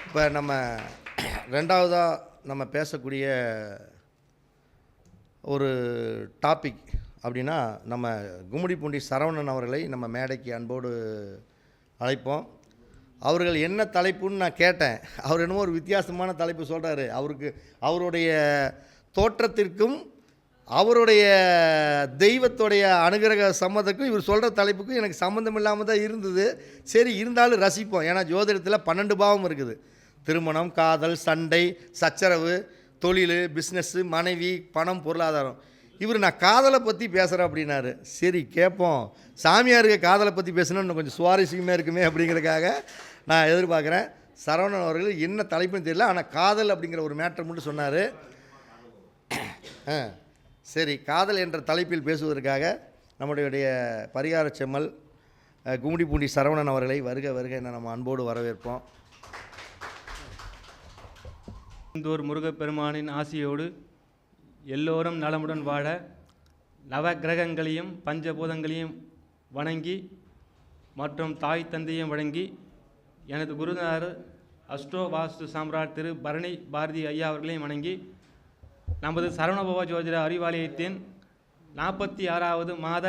இப்போ நம்ம ரெண்டாவதாக நம்ம பேசக்கூடிய ஒரு டாபிக் அப்படின்னா, நம்ம கும்மிடிப்பூண்டி சரவணன் அவர்களை நம்ம மேடைக்கு அன்போடு அழைப்போம். அவர்கள் என்ன தலைப்புன்னு நான் கேட்டேன். அவர் என்னமோ ஒரு வித்தியாசமான தலைப்பு சொல்கிறாரு. அவருடைய தோற்றத்திற்கும் அவருடைய தெய்வத்துடைய அனுகிரக சம்மந்தத்துக்கும் இவர் சொல்கிற தலைப்புக்கும் எனக்கு சம்மந்தம் இல்லாமல் தான் இருந்தது. சரி, இருந்தாலும் ரசிப்போம். ஏன்னா ஜோதிடத்தில் 12 பாவம் இருக்குது. திருமணம், காதல், சண்டை, சச்சரவு, தொழில், பிஸ்னஸ்ஸு, மனைவி, பணம், பொருளாதாரம். இவர் நான் காதலை பற்றி பேசுகிறேன் அப்படின்னாரு. சரி கேட்போம், சாமியாருக்கு காதலை பற்றி பேசணும்னு இன்னும் கொஞ்சம் சுவாரஸ்யமாக இருக்குமே அப்படிங்கிறதுக்காக நான் எதிர்பார்க்குறேன். சரவணன் அவர்கள் என்ன தலைப்புன்னு தெரியல, ஆனால் காதல் அப்படிங்கிற ஒரு மேட்டர் மட்டும் சொன்னார். சரி, காதல் என்ற தலைப்பில் பேசுவதற்காக நம்முடைய பரிகார செம்மல் கும்மிடிப்பூண்டி சரவணன் அவர்களை வருக வருக என நம்ம அன்போடு வரவேற்போம். இந்தோர் முருகப்பெருமானின் ஆசியோடு எல்லோரும் நலமுடன் வாழ நவ கிரகங்களையும் பஞ்சபூதங்களையும் வணங்கி மற்றும் தாய் தந்தையும் வழங்கி எனது குருநாதர் அஸ்ட்ரோ வாஸ்து சாம்ராட் திரு பரணி பாரதி ஐயா அவர்களையும் வணங்கி நமது சரவணபவ ஜோதிட அறிவாலயத்தின் 46வது மாத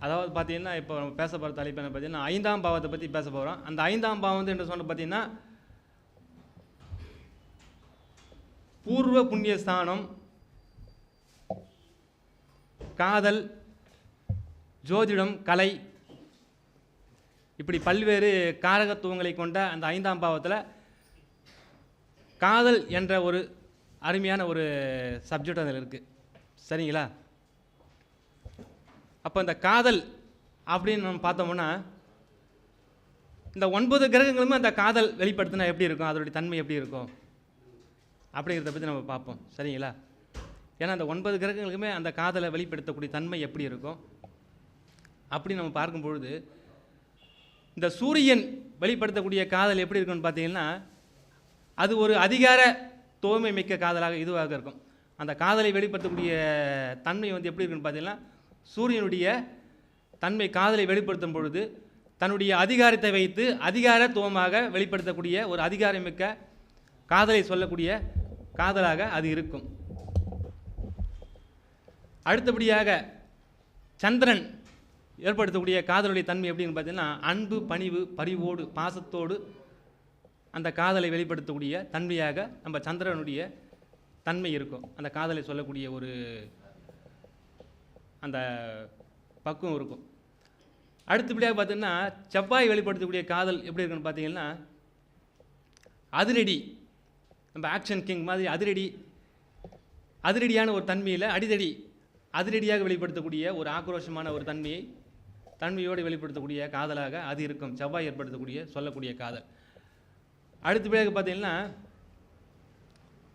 அதாவது பார்த்தீங்கன்னா, இப்போ நம்ம பேச போகிற தலைப்பு என்ன பார்த்தீங்கன்னா 5ஆம் பாவத்தை பற்றி பேச போகிறோம். அந்த 5ஆம் பாவம் என்று சொன்ன பார்த்தீங்கன்னா பூர்வ புண்ணிய ஸ்தானம், காதல், ஜோதிடம், கலை, இப்படி பல்வேறு காரகத்துவங்களை கொண்ட அந்த 5ஆம் பாவத்தில் காதல் என்ற ஒரு அருமையான ஒரு சப்ஜெக்ட் அதில் இருக்குது. சரிங்களா? அப்போ இந்த காதல் அப்படின்னு நம்ம பார்த்தோம்னா, இந்த 9 கிரகங்களுமே அந்த காதல் வெளிப்படுத்தினா எப்படி இருக்கும், அதனுடைய தன்மை எப்படி இருக்கும் அப்படிங்கிறத பற்றி நம்ம பார்ப்போம். சரிங்களா? ஏன்னா அந்த 9 கிரகங்களுக்குமே அந்த காதலை வெளிப்படுத்தக்கூடிய தன்மை எப்படி இருக்கும் அப்படி நம்ம பார்க்கும்பொழுது, இந்த சூரியன் வெளிப்படுத்தக்கூடிய காதல் எப்படி இருக்குன்னு பார்த்தீங்கன்னா, அது ஒரு அதிகார தூய்மை மிக்க காதலாக இதுவாக இருக்கும். அந்த காதலை வெளிப்படுத்தக்கூடிய தன்மை வந்து எப்படி இருக்குன்னு பார்த்தீங்கன்னா, சூரியனுடைய தன்மை காதலை வெளிப்படுத்தும் பொழுது தன்னுடைய அதிகாரத்தை வைத்து அதிகாரத்துவமாக வெளிப்படுத்தக்கூடிய ஒரு அதிகாரமிக்க காதலை சொல்லக்கூடிய காதலாக அது இருக்கும். அடுத்தபடியாக சந்திரன் ஏற்படுத்தக்கூடிய காதலுடைய தன்மை எப்படின்னு பார்த்தீங்கன்னா, அன்பு, பணிவு, பரிவோடு, பாசத்தோடு அந்த காதலை வெளிப்படுத்தக்கூடிய தன்மையாக நம்ம சந்திரனுடைய தன்மை இருக்கும். அந்த காதலை சொல்லக்கூடிய ஒரு அந்த பக்குவம் இருக்கும். அடுத்தபடியாக பார்த்தீங்கன்னா செவ்வாய் வெளிப்படுத்தக்கூடிய காதல் எப்படி இருக்குன்னு பார்த்தீங்கன்னா, அதிரடி, நம்ம ஆக்ஷன் கிங் மாதிரி அதிரடியான ஒரு தன்மையில் அதிரடியாக வெளிப்படுத்தக்கூடிய ஒரு ஆக்ரோஷமான ஒரு தன்மையோடு வெளிப்படுத்தக்கூடிய காதலாக அது இருக்கும். செவ்வாய் ஏற்படுத்தக்கூடிய சொல்லக்கூடிய காதல். அடுத்தபடியாக பார்த்தீங்கன்னா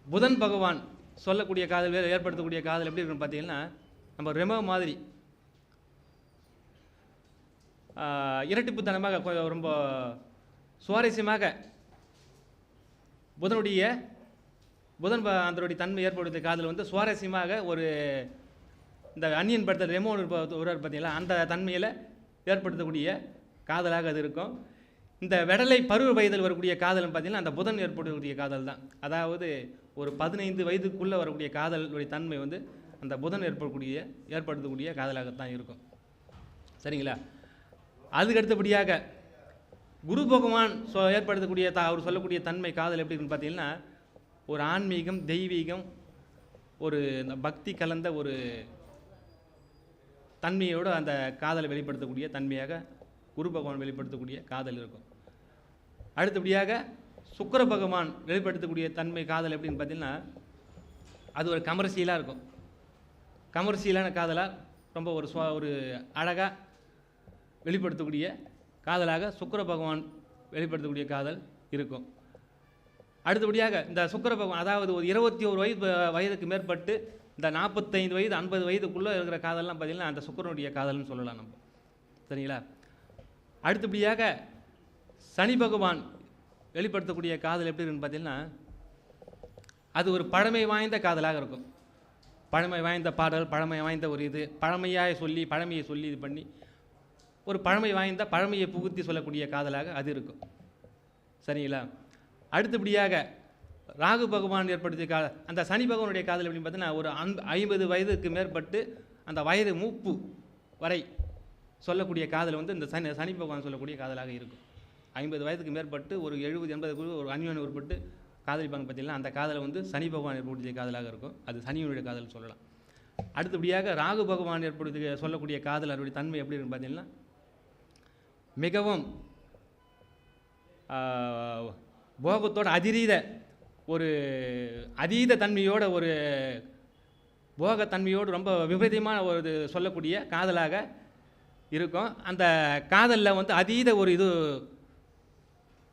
புதன் பகவான் சொல்லக்கூடிய காதல் ஏற்படுத்தக்கூடிய காதல் எப்படி இருக்குன்னு பார்த்தீங்கன்னா, நம்ம ரெமோ மாதிரி இரட்டிப்புத்தனமாக ரொம்ப சுவாரஸ்யமாக புதன் அதனுடைய தன்மை ஏற்படுத்திய காதல் வந்து சுவாரஸ்யமாக ஒரு இந்த அன்னியன் படத்தில் ரெமோ ஒரு பார்த்தீங்களா, அந்த தன்மையில் ஏற்படுத்தக்கூடிய காதலாக அது இருக்கும். இந்த வெடலை பருவ வயதில் வரக்கூடிய காதல்னு பார்த்தீங்கன்னா அந்த புதன் ஏற்படுத்தக்கூடிய காதல் தான். அதாவது ஒரு 15 வயதுக்குள்ளே வரக்கூடிய காதலுடைய தன்மை வந்து அந்த புதன் ஏற்படுத்தக்கூடிய காதலாகத்தான் இருக்கும். சரிங்களா? அதுக்கு அடுத்தபடியாக குரு பகவான் ஏற்படுத்தக்கூடிய அவர் சொல்லக்கூடிய தன்மை காதல் எப்படி இருக்குன்னு பார்த்தீங்கன்னா, ஒரு ஆன்மீகம், தெய்வீகம், ஒரு பக்தி கலந்த ஒரு தன்மையோடு அந்த காதலை வெளிப்படுத்தக்கூடிய தன்மையாக குரு பகவான் வெளிப்படுத்தக்கூடிய காதல் இருக்கும். அடுத்தபடியாக சுக்கிர பகவான் வெளிப்படுத்தக்கூடிய தன்மை காதல் எப்படின்னு பார்த்தீங்கன்னா, அது ஒரு கமர்ஷியலாக இருக்கும். கமர்ஷியலான காதலாக ரொம்ப ஒரு அழகாக வெளிப்படுத்தக்கூடிய காதலாக சுக்கிர பகவான் வெளிப்படுத்தக்கூடிய காதல் இருக்கும். அடுத்தபடியாக இந்த சுக்கிர பகவான் அதாவது ஒரு 21 வயதுக்கு மேற்பட்டு இந்த 45 வயது 50 வயதுக்குள்ளே இருக்கிற காதல்லாம் பார்த்திங்கன்னா அந்த சுக்கிரனுடைய காதல்னு சொல்லலாம் நம்ம. சரிங்களா? அடுத்தபடியாக சனி பகவான் வெளிப்படுத்தக்கூடிய காதல் எப்படி இருக்குன்னு பார்த்தீங்கன்னா, அது ஒரு பழமை வாய்ந்த காதலாக இருக்கும். பழமை வாய்ந்த பாடல், பழமை வாய்ந்த ஒரு பழமையை சொல்லி இது பண்ணி ஒரு பழமை வாய்ந்த பழமையை புகுத்தி சொல்லக்கூடிய காதலாக அது இருக்கும். சரிங்களா? அடுத்தபடியாக ராகு பகவான் ஏற்படுத்திய அந்த சனி பகவானுடைய காதல் எப்படின்னு பார்த்தீங்கன்னா, ஒரு 50 வயதுக்கு மேற்பட்டு அந்த வயது மூப்பு வரை சொல்லக்கூடிய காதல் வந்து இந்த சனி பகவான் சொல்லக்கூடிய காதலாக இருக்கும். 50 வயதுக்கு மேற்பட்டு ஒரு 70 80 ஒரு அந்யோன்யம் ஏற்பட்டு காதலிப்பாங்க பார்த்தீங்கன்னா, அந்த காதலை வந்து சனி பகவான் ஏற்படுத்திய காதலாக இருக்கும். அது சனியினுடைய காதல் சொல்லலாம். அடுத்தபடியாக ராகு பகவான் ஏற்படுத்திய சொல்லக்கூடிய காதல் அவருடைய தன்மை எப்படி இருக்குன்னு பார்த்தீங்கன்னா, மிகவும் போகத்தோட அதீத தன்மையோட ஒரு போகத்தன்மையோடு ரொம்ப விபரீதமான ஒரு சொல்லக்கூடிய காதலாக இருக்கும். அந்த காதலில் வந்து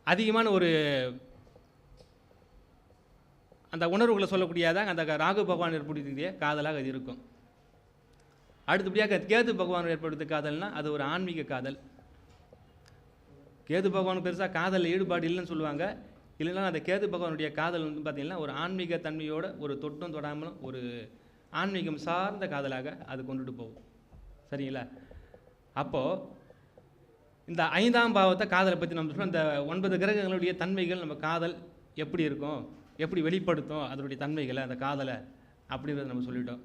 அதிகமான ஒரு அந்த உணர்வுகளை சொல்லக்கூடியதாக அந்த ராகு பகவான் ஏற்படுத்திய காதலாக அது இருக்கும். அடுத்தபடியாக கேது பகவான் ஏற்படுத்திய காதல்னால் அது ஒரு ஆன்மீக காதல். கேது பகவான் பெருசாக காதலில் ஈடுபாடு இல்லைன்னு சொல்லுவாங்க. இல்லைன்னா அந்த கேது பகவானுடைய காதல் வந்து பார்த்திங்கன்னா ஒரு ஆன்மீக தன்மையோட ஒரு தொட்டும் தொடாமலும் ஒரு ஆன்மீகம் சார்ந்த காதலாக அது கொண்டுட்டு போகும். சரிங்களா? அப்போது இந்த 5ஆம் பாவத்தை காதலை பற்றி நம்ம சொல்கிறோம். இந்த 9 கிரகங்களுடைய தன்மைகள் நம்ம காதல் எப்படி இருக்கும், எப்படி வெளிப்படுத்தும் அதனுடைய தன்மைகளை, அந்த காதலை அப்படின்றத நம்ம சொல்லிட்டோம்.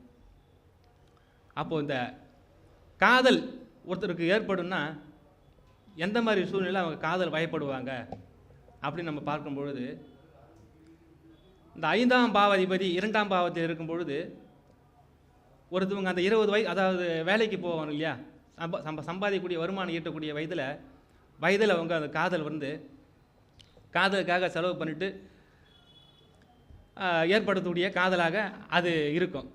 அப்போது இந்த காதல் ஒருத்தருக்கு ஏற்படும்னா எந்த மாதிரி சூழ்நிலை அவங்க காதல் வயப்படுவாங்க அப்படின்னு நம்ம பார்க்கும் பொழுது, இந்த 5ஆம் பாவாதிபதி 2ஆம் பாவத்தில் இருக்கும் பொழுது ஒருத்தவங்க அந்த 20 வயது, அதாவது வேலைக்கு போவாங்க இல்லையா, சம்பாதிக்கக்கூடிய வருமானம் ஈட்டக்கூடிய வயதில் அவங்க அந்த காதல் வந்து காதலுக்காக செலவு பண்ணிட்டு ஏற்படுத்தக்கூடிய காதலாக அது இருக்கும்.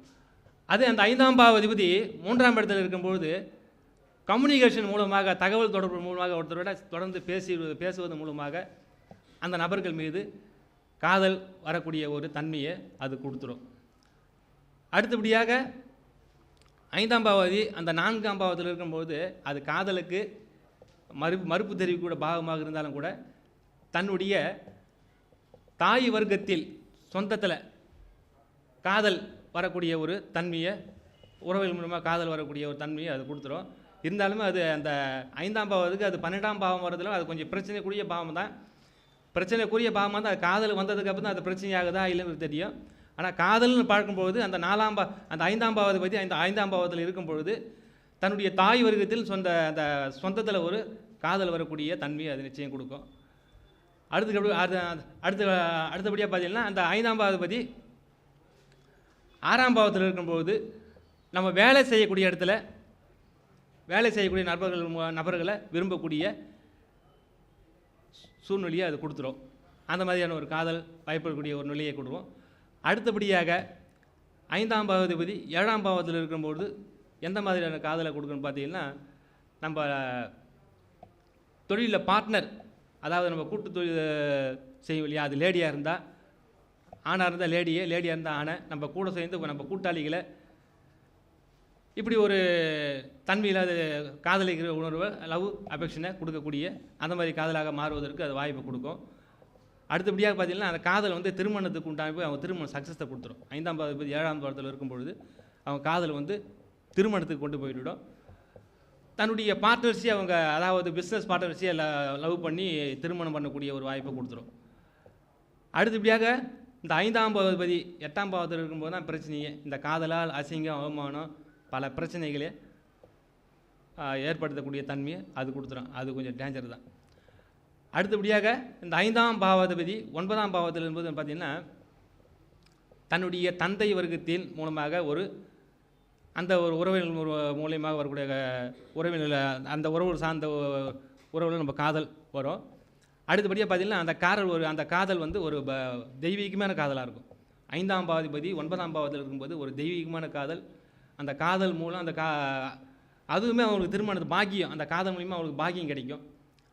அது அந்த 5ஆம் பாவாதிபதி 3ஆம் இடத்தில் இருக்கும்பொழுது கம்யூனிகேஷன் மூலமாக, தகவல் தொடர்பு மூலமாக ஒருத்தரோட தொடர்ந்து பேசுவது மூலமாக அந்த நபர்கள் மீது காதல் வரக்கூடிய ஒரு தன்மையை அது கொடுத்துரும். அடுத்தபடியாக 5ஆம் பாவாதி அந்த 4ஆம் பாவத்தில் இருக்கும்போது அது காதலுக்கு மறுப்பு தெரிவிக்கூட பாகமாக இருந்தாலும் கூட தன்னுடைய தாய் வர்க்கத்தில் சொந்தத்தில் காதல் வரக்கூடிய ஒரு தன்மையை, உறவுகள் மூலமாக காதல் வரக்கூடிய ஒரு தன்மையை அது கொடுத்துரும். இருந்தாலுமே அது அந்த 5ஆம் பாவத்துக்கு அது 12ஆம் பாவம் வரதில் அது கொஞ்சம் பிரச்சனைக்குரிய பாவம் தான். பிரச்சனைக்குரிய பாவமாக தான். அது காதல் வந்ததுக்கப்புறம் தான் அது பிரச்சனையாகுதா இல்லைன்னு தெரியும். ஆனால் காதல்னு பார்க்கும்பொழுது அந்த 5ஆம் பாவத்தை பற்றி 5ஆம் பாவத்தில் இருக்கும் பொழுது தன்னுடைய தாய் வர்க்கத்தில் அந்த சொந்தத்தில் ஒரு காதல் வரக்கூடிய தன்மையை அது நிச்சயம் கொடுக்கும். அடுத்தபடியாக பார்த்தீங்கன்னா அந்த 5ஆம் பாவத்தை 6ஆம் பாவத்தில் இருக்கும்போது நம்ம வேலை செய்யக்கூடிய இடத்துல வேலை செய்யக்கூடிய நபர்களை விரும்பக்கூடிய சூழ்நிலையை அது கொடுத்துரும். அந்த மாதிரியான ஒரு காதல் பயப்படக்கூடிய ஒரு நிலையை கொடுக்கும். அடுத்தபடியாக 5ஆம் பாவாதிபதி 7ஆம் பாவத்தில் இருக்கும்போது எந்த மாதிரியான காதலை கொடுக்குன்னு பார்த்தீங்கன்னா, நம்ம தொழிலில் பார்ட்னர், அதாவது நம்ம கூட்டு தொழில் செய்யும் இல்லையா, அது லேடியாக இருந்தால் ஆணாக இருந்தால் லேடியாக இருந்தால் ஆணை, நம்ம கூட சேர்ந்து நம்ம கூட்டாளிகளை இப்படி ஒரு தன்மையில் அது காதலிக்கிற உணர்வை, லவ் அஃபெக்ஷனை கொடுக்கக்கூடிய அந்த மாதிரி காதலாக மாறுவதற்கு அது வாய்ப்பு கொடுக்கும். அடுத்தபடியாக பார்த்தீங்கன்னா அந்த காதல் வந்து திருமணத்துக்கு உண்டான போய் அவங்க திருமணம் சக்ஸஸை கொடுத்துரும். 5ஆம் பாவத்தில் 7ஆம் பாவத்தில் இருக்கும்பொழுது அவங்க காதல் வந்து திருமணத்துக்கு கொண்டு போய்விடும். தன்னுடைய பார்ட்னர்ஸையும் அவங்க, அதாவது பிஸ்னஸ் பார்ட்னர்ஸையும் லவ் பண்ணி திருமணம் பண்ணக்கூடிய ஒரு வாய்ப்பை கொடுத்துரும். அடுத்தபடியாக இந்த 5ஆம் பாவதி 8ஆம் பாவத்தில் இருக்கும்போது தான் பிரச்சனையே. இந்த காதலால் அசிங்கம், அவமானம், பல பிரச்சனைகளே ஏற்படுத்தக்கூடிய தன்மையை அது கொடுத்துரும். அது கொஞ்சம் டேஞ்சர் தான். அடுத்தபடியாக இந்த 5ஆம் பாவாதிபதி 9ஆம் பாவத்தில் இருக்கும்போது பார்த்திங்கன்னா தன்னுடைய தந்தை வர்க்கத்தின் மூலமாக அந்த ஒரு உறவினர் மூலியமாக வரக்கூடிய உறவினர், அந்த உறவு சார்ந்த உறவில் நம்ம காதல் வரும். அடுத்தபடியாக பார்த்திங்கன்னா அந்த காதல் வந்து ஒரு தெய்வீகமான காதலாக இருக்கும். 5ஆம் பாவாதிபதி 9ஆம் பாவத்தில் இருக்கும்போது ஒரு தெய்வீகமான காதல். அந்த காதல் மூலம் அதுவுமே அவங்களுக்கு திருமணத்து பாக்கியம், அந்த காதல் மூலிமா அவங்களுக்கு பாக்கியம் கிடைக்கும்.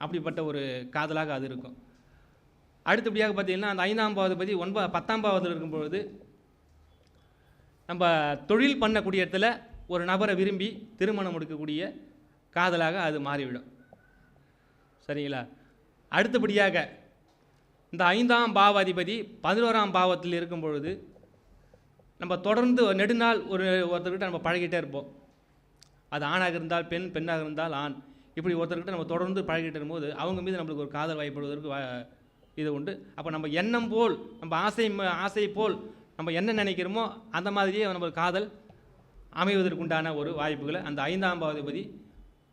அப்படிப்பட்ட ஒரு காதலாக அது இருக்கும். அடுத்தபடியாக பார்த்திங்கன்னா அந்த 5ஆம் பாவாதிபதி 10ஆம் பாவத்தில் இருக்கும்பொழுது நம்ம தொழில் பண்ணக்கூடிய இடத்துல ஒரு நபரை விரும்பி திருமணம் முடிக்கக்கூடிய காதலாக அது மாறிவிடும். சரிங்களா? அடுத்தபடியாக இந்த 5ஆம் பாவாதிபதி 11ஆம் பாவத்தில் இருக்கும் பொழுது நம்ம தொடர்ந்து நெடுநாள் ஒருத்தர்கிட்ட நம்ம பழகிட்டே இருப்போம். அது ஆணாக இருந்தால் பெண், பெண்ணாக இருந்தால் ஆண். இப்படி ஒருத்தர்கிட்ட நம்ம தொடர்ந்து பழகிட்டு இருக்கும்போது அவங்க மீது நம்மளுக்கு ஒரு காதல் வாய்ப்படுவதற்கு இது உண்டு. அப்போ நம்ம எண்ணம் போல், நம்ம ஆசை போல் நம்ம என்ன நினைக்கிறோமோ அந்த மாதிரியே நம்ம காதல் அமைவதற்குண்டான ஒரு வாய்ப்புகளை அந்த 5ஆம் பாவாதிபதி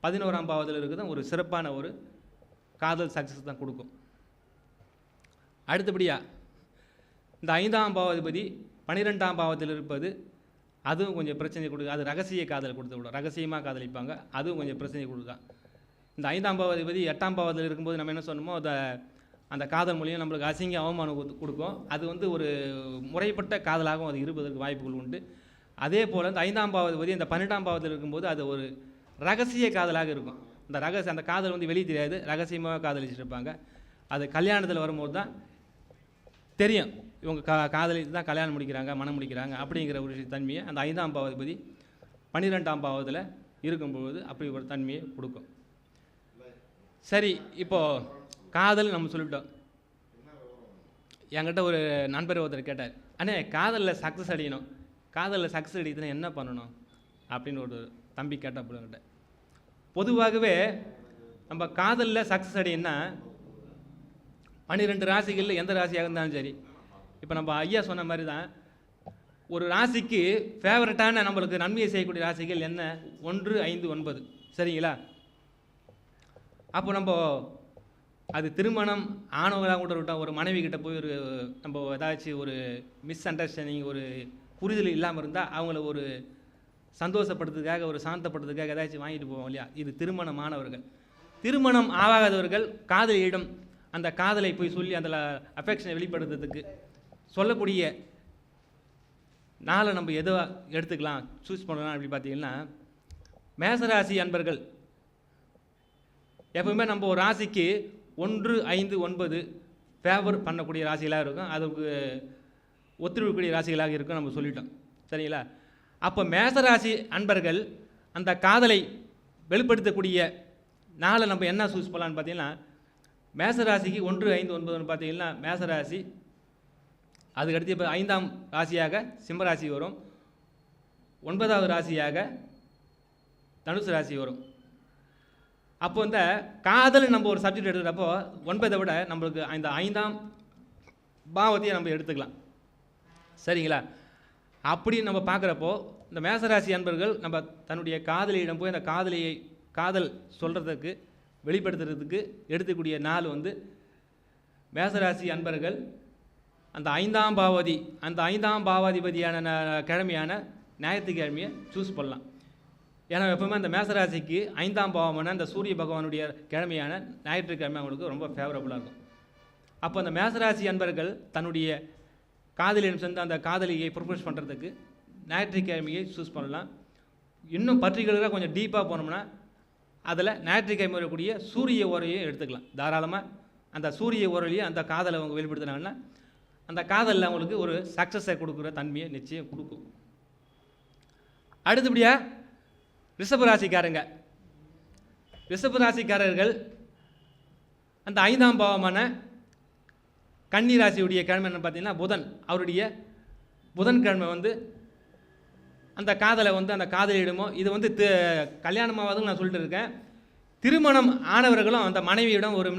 11ஆம் பாவத்தில் இருக்கிற ஒரு சிறப்பான ஒரு காதல் சக்ஸஸ் தான் கொடுக்கும். அடுத்தபடியாக இந்த 5ஆம் பாவாதிபதி 12ஆம் பாவத்தில் இருப்பது அதுவும் கொஞ்சம் பிரச்சனை கொடுக்கும். அது ரகசிய காதல் கொடுத்து விடும், ரகசியமாக காதலிப்பாங்க, அதுவும் கொஞ்சம் பிரச்சனை கொடுக்கும். இந்த 5ஆம் பாவாதிபதி 8ஆம் பாவத்தில் இருக்கும்போது நம்ம என்ன சொன்னோமோ அந்த காதல் மூலியம் நம்மளுக்கு அசிங்க அவமானம் கொடுக்கும். அது வந்து ஒரு முறைப்பட்ட காதலாகவும் அது இருப்பதற்கு வாய்ப்புகள் உண்டு. அதே போல் இந்த 5ஆம் பாவாதிபதி இந்த 12ஆம் பாவத்தில் இருக்கும்போது அது ஒரு ரகசிய காதலாக இருக்கும். அந்த காதல் வந்து வெளியே தெரியாது, ரகசியமாக காதலிச்சுட்டு இருப்பாங்க. அது கல்யாணத்தில் வரும்போது தான் தெரியும் இவங்க காதலித்து தான் கல்யாணம் முடிக்கிறாங்க, மனம் முடிக்கிறாங்க அப்படிங்கிற ஒரு தன்மையை அந்த 5ஆம் பாவாதிபதி 12ஆம் பாவத்தில் இருக்கும்போது அப்படி ஒரு தன்மையை கொடுக்கும். சரி, இப்போது காதல் நம்ம சொல்லிட்டோம். என்கிட்ட ஒரு நண்பர் ஒருத்தர் கேட்டார், அண்ணே காதலில் சக்ஸஸ் அடையணும், காதலில் சக்ஸஸ் அடிக்கணும் என்ன பண்ணணும் அப்படின்னு ஒரு தம்பி கேட்டப்பட்ட. பொதுவாகவே நம்ம காதலில் சக்ஸஸ் அடையணும்னா 12 ராசிகளில் எந்த ராசியாக இருந்தாலும் சரி, இப்போ நம்ம ஐயா சொன்ன மாதிரி தான் ஒரு ராசிக்கு ஃபேவரட்டான நம்மளுக்கு நன்மையை செய்யக்கூடிய ராசிகள் என்ன? 1, 5, 9. சரிங்களா? அப்போ நம்ம அது திருமணம் ஆணவங்களாக கூட விட்டோம், ஒரு மனைவி கிட்ட போய் ஒரு நம்ம ஏதாச்சும் ஒரு மிஸ் அண்டர்ஸ்டாண்டிங், ஒரு புரிதல் இல்லாமல் இருந்தால் அவங்கள ஒரு சந்தோஷப்படுறதுக்காக, ஒரு சாந்தப்படுறதுக்காக ஏதாச்சும் வாங்கிட்டு போவோம் இல்லையா? இது திருமணமானவர்கள். திருமணம் ஆகாதவர்கள் காதலியிடம் அந்த காதலை போய் சொல்லி அதில் அஃபெக்ஷனை வெளிப்படுத்துறதுக்கு சொல்லக்கூடிய நாளை நம்ம எதோ எடுத்துக்கலாம், சூஸ் பண்ணலாம். அப்படி பார்த்தீங்கன்னா மேசராசி அன்பர்கள் எப்பவுமே நம்ம ஒரு ராசிக்கு 1, 5, 9 ஃபேவர் பண்ணக்கூடிய ராசிகளாக இருக்கும், அதுக்கு ஒத்துழைக்கக்கூடிய ராசிகளாக இருக்கும் நம்ம சொல்லிட்டோம். சரிங்களா? அப்போ மேசராசி அன்பர்கள் அந்த காதலை வெளிப்படுத்தக்கூடிய நாளை நம்ம என்ன சூஸ் பண்ணலான்னு பார்த்தீங்கன்னா, மேசராசிக்கு 1, 5, 9 பார்த்தீங்கன்னா மேசராசி, அதுக்கடுத்து இப்போ 5ஆம் ராசியாக சிம்மராசி வரும், 9வது ராசியாக தனுசு ராசி வரும். அப்போ இந்த காதல் நம்ம ஒரு சப்ஜெக்ட் எடுக்கிறப்போ 9ஐ விட நம்மளுக்கு இந்த 5ஆம் பாவத்தையே நம்ம எடுத்துக்கலாம். சரிங்களா? அப்படி நம்ம பார்க்குறப்போ இந்த மேசராசி அன்பர்கள் நம்ம தன்னுடைய காதலியிடம் போய் அந்த காதல் சொல்கிறதுக்கு வெளிப்படுத்துறதுக்கு எடுத்துக்கூடிய நாள் வந்து மேசராசி அன்பர்கள் அந்த 5ஆம் பாவதி, அந்த 5ஆம் பாவாதிபதியான கிழமையான ஞாயிற்றுக்கிழமையை சூஸ் பண்ணலாம். ஏன்னா எப்பவுமே அந்த மேசராசிக்கு 5ஆம் பாவமான அந்த சூரிய பகவானுடைய கிழமையான ஞாயிற்றுக்கிழமை அவங்களுக்கு ரொம்ப ஃபேவரபுளாக இருக்கும். அப்போ அந்த மேசராசி அன்பர்கள் தன்னுடைய காதலியிடம் சேர்ந்து அந்த காதலியை ப்ரொபோஸ் பண்ணுறதுக்கு ஞாயிற்றுக்கிழமையை சூஸ் பண்ணலாம். இன்னும் பர்டிகுலராக கொஞ்சம் டீப்பாக போனோம்னா அதில் ஞாயிற்றுக்கிழமை வரக்கூடிய சூரிய ஓரையை எடுத்துக்கலாம். தாராளமாக அந்த சூரிய ஓரையை அந்த காதலை அவங்க வெளிப்படுத்தினாங்கன்னா அந்த காதலில் அவங்களுக்கு ஒரு சக்ஸஸை கொடுக்குற தன்மையை நிச்சயம் கொடுக்கும். அடுத்தபடியாக ரிஷபராசிக்காரர்கள் அந்த 5ஆம் பாவமான கன்னி ராசியுடைய கிழமை என்ன பார்த்தீங்கன்னா புதன். அவருடைய புதன்கிழமை வந்து அந்த காதலை வந்து அந்த காதலியிடமோ, இது வந்து கல்யாணமாவதுன்னு நான் சொல்லிட்டு இருக்கேன். திருமணம் ஆனவர்களும் அந்த மனைவியிடம் ஒரு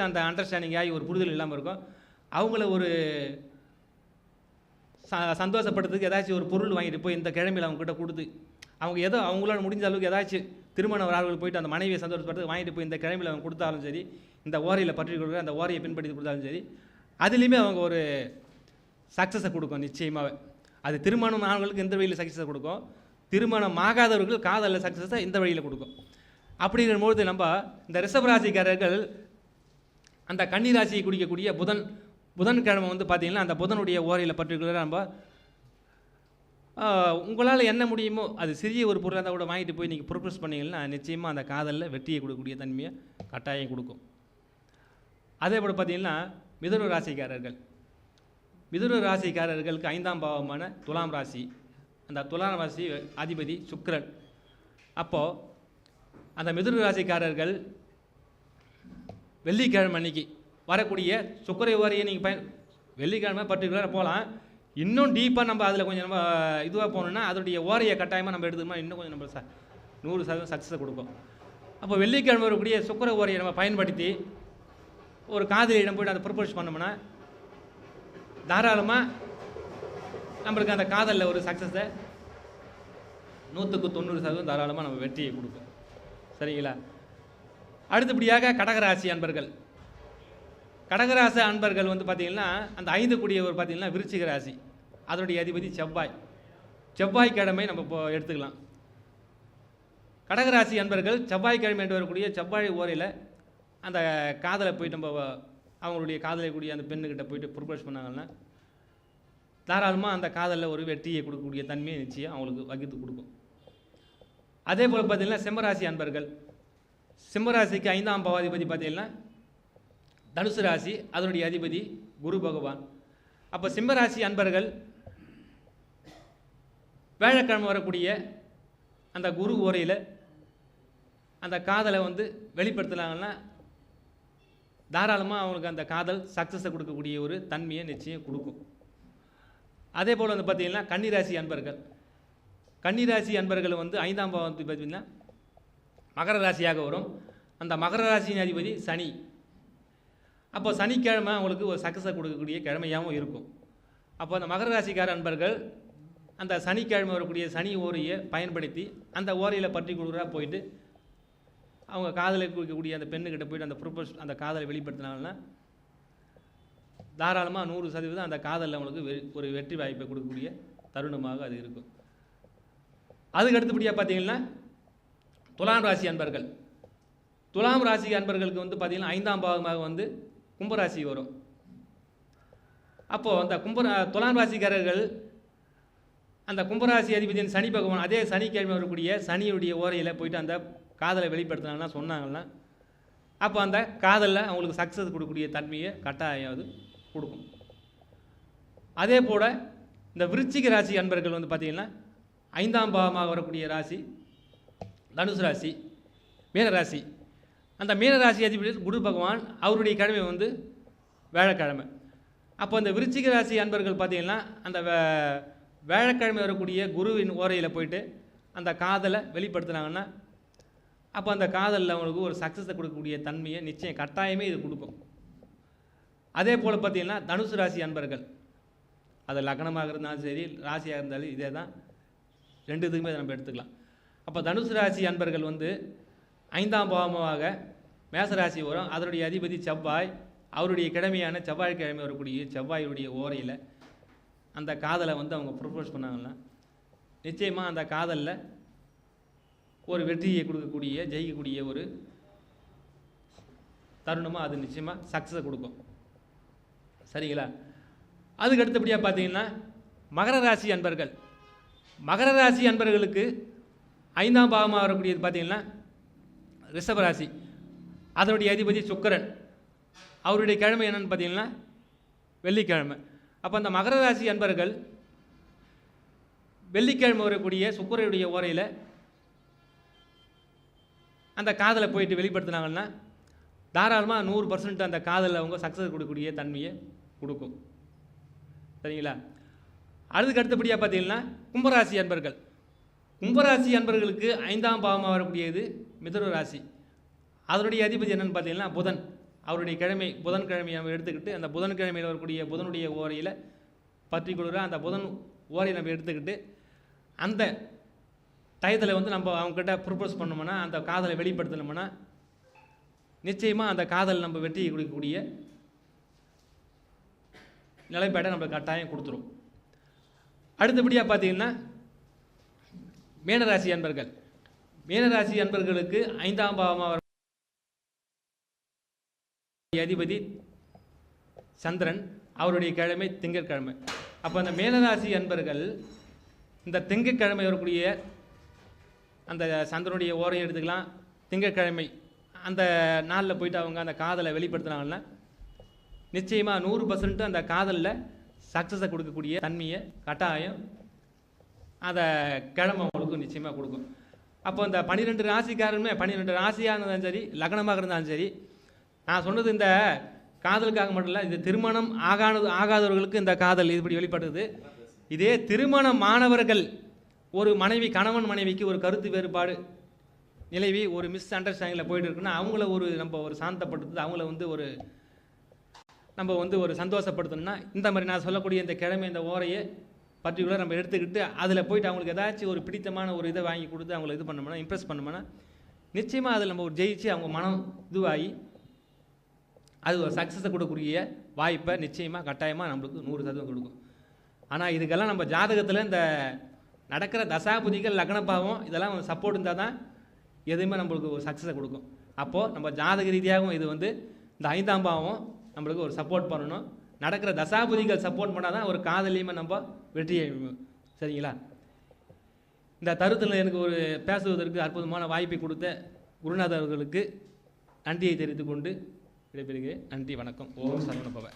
அந்த அண்டர்ஸ்டாண்டிங் ஆகி ஒரு புரிதல் இல்லாமல் இருக்கும். அவங்கள ஒரு சந்தோஷப்படுறதுக்கு ஏதாச்சும் ஒரு பொருள் வாங்கிட்டு போய் இந்த கிழமையில் அவங்ககிட்ட கொடுத்து அவங்க ஏதோ அவங்களால முடிஞ்ச அளவுக்கு ஏதாச்சும் திருமண வரவர்கள் போயிட்டு அந்த மனைவியை சந்தோஷப்படுறதுக்கு வாங்கிட்டு போய் இந்த கிழமையில் அவங்க கொடுத்தாலும் சரி, இந்த ஓரையில் பற்றி கொடுக்குற அந்த ஓரையை பின்பற்றி கொடுத்தாலும் சரி, அதுலேயுமே அவங்க ஒரு சக்ஸஸை கொடுக்கும் நிச்சயமாகவே. அது திருமணம் ஆனவர்களுக்கு இந்த வழியில் சக்ஸஸை கொடுக்கும், திருமணம் ஆகாதவர்கள் காதலில் சக்ஸஸை இந்த வழியில் கொடுக்கும். அப்படிங்கும்போது நம்ம இந்த ரிஷபராசிக்காரர்கள் அந்த கன்னி ராசியை குடிக்கக்கூடிய புதன்கிழமை வந்து பார்த்திங்கன்னா அந்த புதனுடைய ஓரையில் பர்டிகுலராக நம்ம உங்களால் என்ன முடியுமோ அது சிறிய ஒரு பொருளாக இருந்தால் கூட வாங்கிட்டு போய் நீங்கள் ப்ரொபோஸ் பண்ணிங்கன்னா நிச்சயமாக அந்த காதலில் வெற்றியை கொடுக்கக்கூடிய தன்மையை கட்டாயம் கொடுக்கும். அதே போல் பார்த்திங்கன்னா மிதுன ராசிக்காரர்களுக்கு 5ஆம் பாவமான துலாம் ராசி, அந்த துலாம் ராசி அதிபதி சுக்கிரன். அப்போது அந்த மிதுன ராசிக்காரர்கள் வெள்ளிக்கிழமை அன்னைக்கு வரக்கூடிய சுக்கிர ஓரையை நீங்கள் வெள்ளிக்கிழமை பர்டிகுலராக போகலாம். இன்னும் டீப்பாக நம்ம அதில் கொஞ்சம் நம்ம இதுவாக போகணுன்னா அதோடைய ஓரையை கட்டாயமாக நம்ம எடுத்துக்கோமா இன்னும் கொஞ்சம் நம்ம 100% சக்ஸஸை கொடுக்கும். அப்போ வெள்ளிக்கிழமை வரக்கூடிய சுக்கிர ஓரையை நம்ம பயன்படுத்தி ஒரு காதலியிடம் போய்ட்டு அதை ப்ரப்போஸ் பண்ணோம்னா தாராளமாக நம்மளுக்கு அந்த காதலில் ஒரு சக்ஸஸை 100% தாராளமாக நம்ம வெற்றியை கொடுக்கும். சரிங்களா? அடுத்தபடியாக கடகராசி அன்பர்கள். கடகராசி அன்பர்கள் வந்து பார்த்திங்கன்னா அந்த 5 கூடியவர் பார்த்திங்கன்னா விருச்சிக ராசி, அதனுடைய அதிபதி செவ்வாய். செவ்வாய்க்கிழமை நம்ம இப்போ எடுத்துக்கலாம். கடகராசி அன்பர்கள் செவ்வாய்க்கிழமை என்று வரக்கூடிய செவ்வாய் ஓரையில் அந்த காதலை போயிட்டு நம்ம அவங்களுடைய காதலை கூடிய அந்த பெண்ணுக்கிட்ட போயிட்டு ப்ரப்போஸ் பண்ணாங்கன்னா தாராளமாக அந்த காதலில் ஒரு வெற்றியை கொடுக்கக்கூடிய தன்மையை நிச்சயம் அவங்களுக்கு வகித்து கொடுக்கும். அதே போல் பார்த்திங்கன்னா சிம்மராசி அன்பர்கள். சிம்மராசிக்கு 5ஆம் பாவாதிபதி பார்த்திங்கன்னா தனுசு ராசி, அதனுடைய அதிபதி குரு பகவான். அப்போ சிம்மராசி அன்பர்கள் வேலைக்கிழமை வரக்கூடிய அந்த குரு ஓரையில் அந்த காதலை வந்து வெளிப்படுத்தினாங்கன்னா தாராளமாக அவங்களுக்கு அந்த காதல் சக்ஸஸை கொடுக்கக்கூடிய ஒரு தன்மையை நிச்சயம் கொடுக்கும். அதே போல் வந்து பார்த்திங்கன்னா கன்னிராசி அன்பர்கள். கன்னிராசி அன்பர்கள் வந்து 5ஆம் பாவம் பார்த்திங்கன்னா மகர ராசியாக வரும். அந்த மகர ராசியின் அதிபதி சனி. அப்போ சனிக்கிழமை அவங்களுக்கு ஒரு சக்ஸஸை கொடுக்கக்கூடிய கிழமையாகவும் இருக்கும். அப்போ அந்த மகர ராசிக்கார அன்பர்கள் அந்த சனிக்கிழமை வரக்கூடிய சனி ஓரையை பயன்படுத்தி அந்த ஓரையில் பர்டிகுலராக போயிட்டு அவங்க காதலை கொடுக்கக்கூடிய அந்த பெண்ணுக்கிட்ட போயிட்டு அந்த ப்ரப்போஸ் அந்த காதலை வெளிப்படுத்தினாங்கன்னா தாராளமாக 100% அந்த காதலில் அவங்களுக்கு ஒரு வெற்றி வாய்ப்பை கொடுக்கக்கூடிய தருணமாக அது இருக்கும். அதுக்கு அடுத்தபடியாக பார்த்தீங்கன்னா துலாம் ராசி அன்பர்கள். துலாம் ராசி அன்பர்களுக்கு வந்து பார்த்திங்கன்னா 5ஆம் பாவமாக வந்து கும்பராசி வரும். அப்போது அந்த துலாம் ராசிக்காரர்கள் அந்த கும்பராசி அதிபதியின் சனி பகவான் அதே சனிக்கிழமை வரக்கூடிய சனியுடைய ஓரையில் போயிட்டு அந்த காதலை வெளிப்படுத்தினாங்கன்னா சொன்னாங்கன்னா அப்போ அந்த காதலில் அவங்களுக்கு சக்ஸஸ் கொடுக்கக்கூடிய தன்மையை கட்டாயாவது கொடுக்கும். அதே போல் இந்த விருச்சிக ராசி அன்பர்கள் வந்து பார்த்திங்கன்னா 5ஆம் பாவமாக வரக்கூடிய ராசி தனுசு ராசி, மீனராசி. அந்த மீனராசி அதிபதி குரு பகவான், அவருடைய கிழமை வந்து வேலைக்கிழமை. அப்போ அந்த விருச்சிக ராசி அன்பர்கள் பார்த்திங்கன்னா அந்த வேலைக்கிழமை வரக்கூடிய குருவின் ஓரையில் போயிட்டு அந்த காதலை வெளிப்படுத்தினாங்கன்னா அப்போ அந்த காதலில் அவங்களுக்கு ஒரு சக்ஸஸை கொடுக்கக்கூடிய தன்மையை நிச்சயம் கட்டாயமே இது கொடுக்கும். அதே போல் பார்த்திங்கன்னா தனுசு ராசி அன்பர்கள், அது லக்னமாக இருந்தாலும் சரி ராசியாக இருந்தாலும் இதே தான், 2 இதுக்குமே நம்ம எடுத்துக்கலாம். அப்போ தனுசு ராசி அன்பர்கள் வந்து 5ஆம் பாவமாக மேசராசி வரும். அதனுடைய அதிபதி செவ்வாய், அவருடைய கிழமையான செவ்வாய்க்கிழமை வரக்கூடிய செவ்வாயுடைய ஓரையில் அந்த காதலை வந்து அவங்க ப்ரப்போஸ் பண்ணாங்கன்னா நிச்சயமாக அந்த காதலில் ஒரு வெற்றியை கொடுக்கக்கூடிய ஜெயிக்கக்கூடிய ஒரு தருணமாக அது நிச்சயமாக சக்ஸஸை கொடுக்கும். சரிங்களா? அதுக்கு அடுத்தபடியாக பார்த்தீங்கன்னா மகர ராசி அன்பர்கள். மகர ராசி அன்பர்களுக்கு 5ஆம் பாவமாக வரக்கூடியது பார்த்திங்கன்னா ரிஷபராசி, அதனுடைய அதிபதி சுக்கிரன், அவருடைய கிழமை என்னென்னு பார்த்தீங்கன்னா வெள்ளிக்கிழமை. அப்போ அந்த மகர ராசி அன்பர்கள் வெள்ளிக்கிழமை வரக்கூடிய சுக்கிரனுடைய ஓரையில் அந்த காதலை போயிட்டு வெளிப்படுத்தினாங்கன்னா தாராளமாக 100% அந்த காதலில் அவங்க சக்ஸஸ் கொடுக்கக்கூடிய தன்மையை கொடுக்கும். சரிங்களா? அதுக்கு அடுத்தபடியாக பார்த்தீங்கன்னா கும்பராசி அன்பர்கள். கும்பராசி அன்பர்களுக்கு 5ஆம் பாவமாக வரக்கூடியது மிதுன ராசி, அதனுடைய அதிபதி என்னென்னு பார்த்தீங்கன்னா புதன், அவருடைய கிழமை புதன்கிழமையை நம்ம எடுத்துக்கிட்டு அந்த புதன்கிழமையில் வரக்கூடிய புதனுடைய ஓரையில் பர்டிகுலராக அந்த புதன் ஓரையை நம்ம எடுத்துக்கிட்டு அந்த டயத்தில் வந்து நம்ம அவங்ககிட்ட ப்ரப்போஸ் பண்ணோம்னா அந்த காதலை வெளிப்படுத்தினோம்னா நிச்சயமாக அந்த காதல் நம்ம வெற்றியை கொடுக்கக்கூடிய நிலைப்பாட்டை நம்ம கட்டாயம் கொடுத்துரும். அடுத்தபடியாக பார்த்தீங்கன்னா மீனராசி அன்பர்கள். மீனராசி அன்பர்களுக்கு 5ஆம் பாவமாக அதிபதி சந்திரன், அவருடைய கிழமை திங்கட்கிழமை. அப்போ அந்த மீனராசி அன்பர்கள் இந்த திங்கட்கிழமை வரக்கூடிய அந்த சந்திரனுடைய ஓரையை எடுத்துக்கலாம், திங்கட்கிழமை அந்த நாளில் போயிட்டு அவங்க அந்த காதலை வெளிப்படுத்தினாங்கன்னா நிச்சயமாக 100% அந்த காதலில் சக்ஸஸை கொடுக்கக்கூடிய தன்மையை கட்டாயம் அதை கிழமை அவங்களுக்கு நிச்சயமாக கொடுக்கும். அப்போ இந்த 12 ராசிக்காரருமே 12 ராசியாக இருந்தாலும் சரி லக்னமாக இருந்தாலும் சரி, நான் சொன்னது இந்த காதலுக்காக மட்டும் இல்லை, இது திருமணம் ஆகாதவர்களுக்கு இந்த காதல் இப்படி வெளிப்படுது. இதே திருமண மாணவர்கள் ஒரு மனைவி கணவன் மனைவிக்கு ஒரு கருத்து வேறுபாடு நிலவி ஒரு மிஸ் அண்டர்ஸ்டாண்டிங்கில் போயிட்டு இருக்குன்னா அவங்கள நம்ம ஒரு சாந்தப்படுத்துறது, அவங்கள நம்ம ஒரு சந்தோஷப்படுத்தணும்னா இந்த மாதிரி நான் சொல்லக்கூடிய இந்த கிழமை இந்த ஓரையை பர்டிகுலர் நம்ம எடுத்துக்கிட்டு அதில் போயிட்டு அவங்களுக்கு ஏதாச்சும் ஒரு பிடித்தமான ஒரு இதை வாங்கி கொடுத்து அவங்கள இது பண்ணோம்னா, இம்ப்ரெஸ் பண்ணோம்னா, நிச்சயமாக அதில் நம்ம ஒரு ஜெயிச்சு அவங்க மனம் இதுவாகி அது ஒரு சக்ஸஸை கொடுக்கக்கூடிய வாய்ப்பை நிச்சயமாக கட்டாயமாக நம்மளுக்கு 100% கொடுக்கும். ஆனால் இதுக்கெல்லாம் நம்ம ஜாதகத்தில் இந்த நடக்கிற தசாபுதிகள் லக்னபாவம் இதெல்லாம் சப்போர்ட் இருந்தால் தான் எதுவுமே நம்மளுக்கு ஒரு சக்ஸஸை கொடுக்கும். அப்போது நம்ம ஜாதக ரீதியாகவும் இது இந்த 5ஆம் பாவம் நம்மளுக்கு ஒரு சப்போர்ட் பண்ணணும். நடக்கிற தசாபுதிகள் சப்போர்ட் பண்ணால் தான் ஒரு காதலியுமே நம்ம வெற்றியை, சரிங்களா? இந்த தருத்தில் எனக்கு ஒரு பேசுவதற்கு அற்புதமான வாய்ப்பை கொடுத்த குருநாதர்களுக்கு நன்றியை தெரிவித்துக் கொண்டு விடைபெறுகிறேன். நன்றி, வணக்கம். ஓம் சரவண பவ.